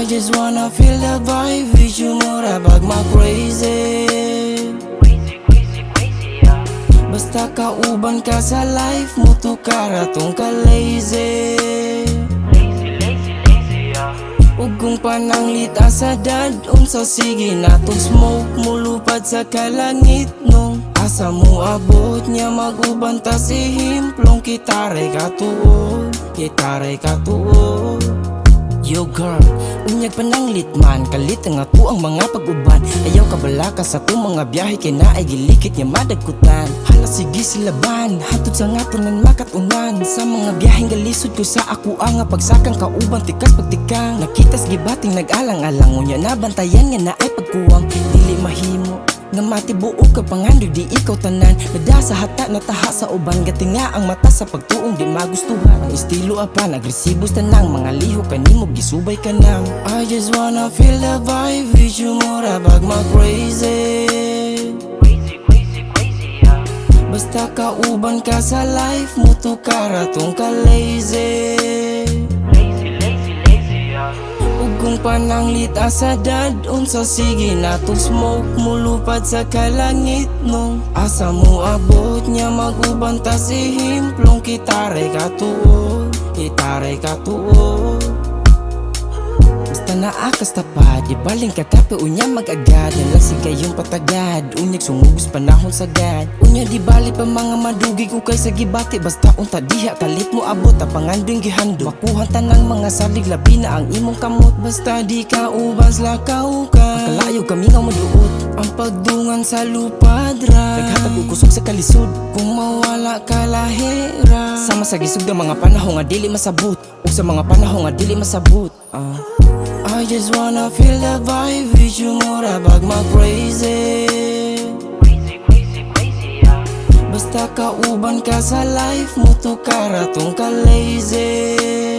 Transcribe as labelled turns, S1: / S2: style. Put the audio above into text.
S1: I just wanna feel the vibe with you mura bag ma-crazy. Basta kauban ka sa life mo to karatong ka lazy. Ug kung pananglit sa dad unsa sige natong smoke mulupad sa kalangit nung asa mo abot niya maguban ta si himplong kitare katuod, kitare katuod. Yo girl, unyag pananglit man kalit ang ako ang mga pag-uban. Ayaw kabala ka sa itong mga biyahe kay naay gilikit niya madagkutan. Hala sige silaban, hatod sa nga tanan makatungan. Sa mga biyaheng galisod ko sa ako ang pagsakang kauban tikas pagtikang. Nakitas gibating nag-alang-alang unya nabantayan nga naay pagkuwang. Dili mahimo nga matibuo ka pangandoy di ikaw tanan. Nada sa hata nataha sa uban gati nga ang mata sa pagtuong di magustuhan. Ang estilo apan agresibo tanang mga liho kanimo gisubay ka nang. I just wanna feel the vibe with you mura bag ma-crazy. Basta kauban ka sa life mo to karatong ka lazy. Kung pananglit sa dad unsa sige natong smoke mulupad sa kalangit nung asa mo abot niya maguban ta si himplong kitare katuod, kitare katuod. Basta naakas tapad, ibaling katape unya mag-agad. Nalasig kayong patagad, unyag sumugos panahon sagad. Unya di bali pa mga madugi ko kay sa gibati. Basta unta diha kalit mo abot pangandoy gihando. Makuha tanang mga salig labi na ang imong kamot. Basta di ka ubas lakaw ka, kalayo kami nga maduot. Ang pagdungan sa lupadra, naghatag og kusog sa kalisod. Kung mawala ka lahira, sama sa gisog ng mga panahon nga dili masabot. O sa mga panahon nga dili masabot. I just wanna feel the vibe with you mura bag ma-crazy. Basta kauban ka sa life mo to karatong ka lazy.